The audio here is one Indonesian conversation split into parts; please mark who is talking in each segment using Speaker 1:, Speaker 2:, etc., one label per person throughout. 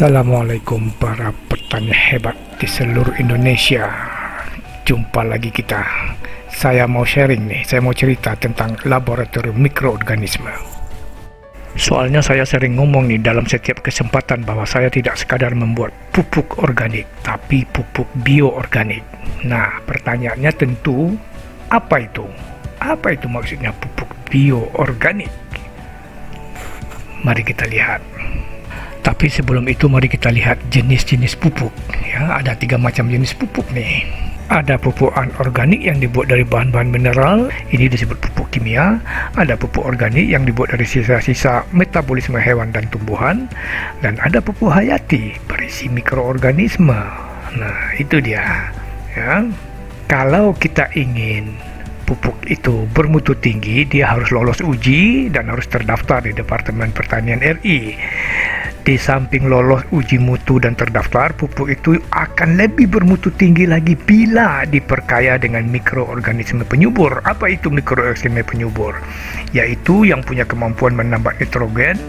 Speaker 1: Assalamualaikum para petani hebat di seluruh Indonesia. Jumpa lagi kita. Saya mau sharing nih, saya mau cerita tentang laboratorium mikroorganisme. Soalnya saya sering ngomong nih dalam setiap kesempatan bahwa saya tidak sekadar membuat pupuk organik, tapi pupuk bioorganik. Nah, pertanyaannya tentu, apa itu? Apa itu maksudnya pupuk bioorganik? Mari kita lihat. Tapi sebelum itu mari kita lihat jenis-jenis pupuk. Ya, ada 3 macam jenis pupuk nih. Ada pupuk anorganik yang dibuat dari bahan-bahan mineral, ini disebut pupuk kimia. Ada pupuk organik yang dibuat dari sisa-sisa metabolisme hewan dan tumbuhan. Dan ada pupuk hayati berisi mikroorganisme. Nah, itu dia. Ya. Kalau kita ingin pupuk itu bermutu tinggi, dia harus lolos uji dan harus terdaftar di Departemen Pertanian RI. Di samping lolos uji mutu dan terdaftar, pupuk itu akan lebih bermutu tinggi lagi bila diperkaya dengan mikroorganisme penyubur. Apa itu mikroorganisme penyubur? Yaitu yang punya kemampuan menambah nitrogen,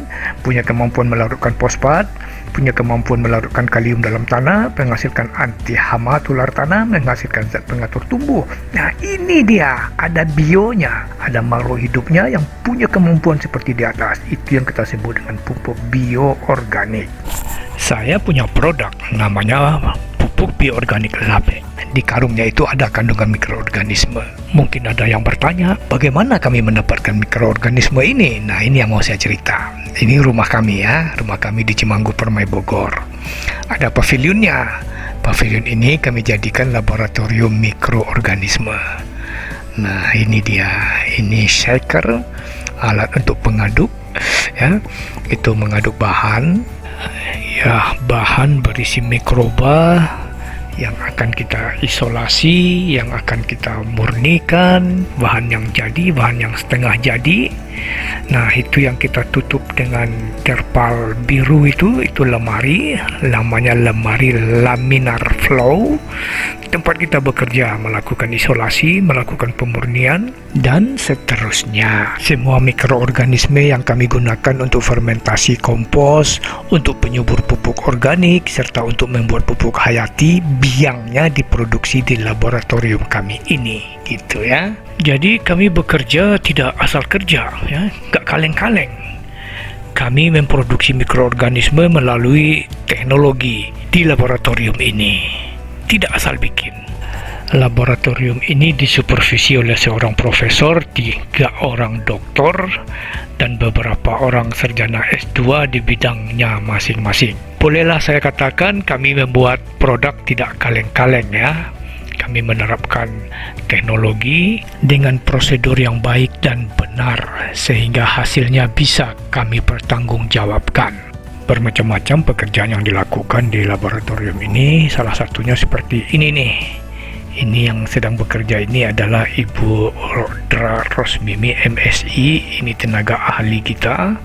Speaker 1: punya kemampuan melarutkan fosfat, punya kemampuan melarutkan kalium dalam tanah, menghasilkan anti hama tular tanah, menghasilkan zat pengatur tumbuh. Nah, ini dia, ada bionya, ada makhluk hidupnya yang punya kemampuan seperti di atas. Itu yang kita sebut dengan pupuk bioorganik. Saya punya produk namanya pupuk bioorganik Labe. Di karungnya itu ada kandungan mikroorganisme. Mungkin ada yang bertanya, bagaimana kami mendapatkan mikroorganisme ini? Nah, ini yang mau saya cerita. Ini rumah kami ya, rumah kami di Cimanggu, Permai, Bogor. Ada pavilionnya. Pavilion ini kami jadikan laboratorium mikroorganisme. Nah, ini dia. Ini shaker, alat untuk pengaduk. Ya, itu mengaduk bahan. Ya, bahan berisi mikroba yang akan kita isolasi, yang akan kita murnikan, bahan yang jadi, bahan yang setengah jadi. Nah, itu yang kita tutup dengan terpal biru itu lemari, namanya lemari laminar flow. Tempat kita bekerja, melakukan isolasi, melakukan pemurnian, dan seterusnya. Semua mikroorganisme yang kami gunakan untuk fermentasi kompos, untuk penyubur pupuk organik, serta untuk membuat pupuk hayati, biangnya diproduksi di laboratorium kami ini, gitu ya. Jadi kami bekerja tidak asal kerja, ya, nggak kaleng-kaleng. Kami memproduksi mikroorganisme melalui teknologi di laboratorium ini. Tidak asal bikin. Laboratorium ini disupervisi oleh seorang profesor, 3 orang doktor, dan beberapa orang sarjana S2 di bidangnya masing-masing. Bolehlah saya katakan kami membuat produk tidak kaleng-kaleng ya. Kami menerapkan teknologi dengan prosedur yang baik dan benar sehingga hasilnya bisa kami pertanggungjawabkan. Bermacam-macam pekerjaan yang dilakukan di laboratorium ini, salah satunya seperti ini nih. Ini yang sedang bekerja ini adalah Ibu Rodra Rosmimi MSI. Ini tenaga ahli kita,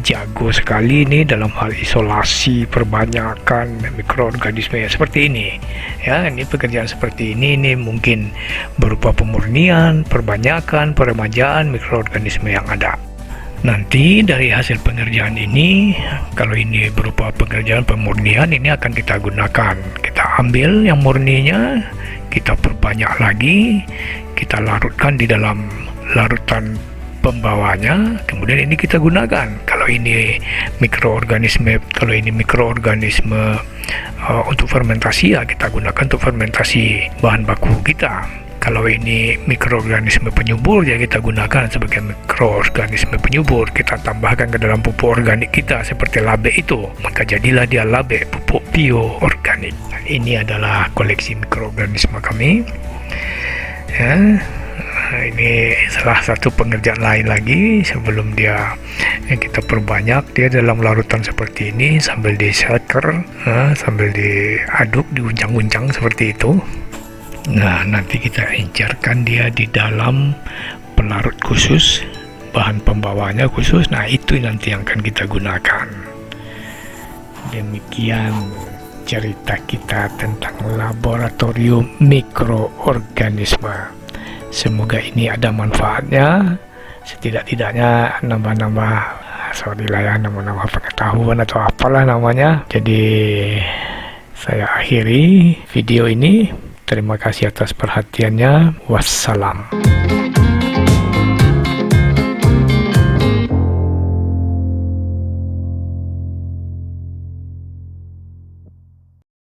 Speaker 1: jago sekali ini dalam hal isolasi, perbanyakan mikroorganisme ya, seperti ini. Ya, ini pekerjaan seperti ini mungkin berupa pemurnian, perbanyakan, peremajaan mikroorganisme yang ada. Nanti dari hasil pengerjaan ini, kalau ini berupa pengerjaan pemurnian, ini akan kita gunakan. Kita ambil yang murninya, kita perbanyak lagi, kita larutkan di dalam larutan pembawanya, kemudian ini kita gunakan. Kalau ini mikroorganisme, untuk fermentasi ya kita gunakan untuk fermentasi bahan baku kita. Kalau ini mikroorganisme penyubur, ya kita gunakan sebagai mikroorganisme penyubur. Kita tambahkan ke dalam pupuk organik kita seperti Labe itu, maka jadilah dia Labe, pupuk bioorganik. Nah, ini adalah koleksi mikroorganisme kami. Ya, nah, ini salah satu pengerjaan lain lagi sebelum dia kita perbanyak dia dalam larutan seperti ini sambil di shaker, sambil diaduk, diuncang-uncang seperti itu. Nah, nanti kita encerkan dia di dalam pelarut khusus, bahan pembawanya khusus. Nah, itu nanti yang akan kita gunakan. Demikian cerita kita tentang laboratorium mikroorganisme. Semoga ini ada manfaatnya, setidak-tidaknya nambah-nambah sorry lah ya, nama-nama pengetahuan atau apalah namanya. Jadi saya akhiri video ini. Terima kasih atas perhatiannya. Wassalam.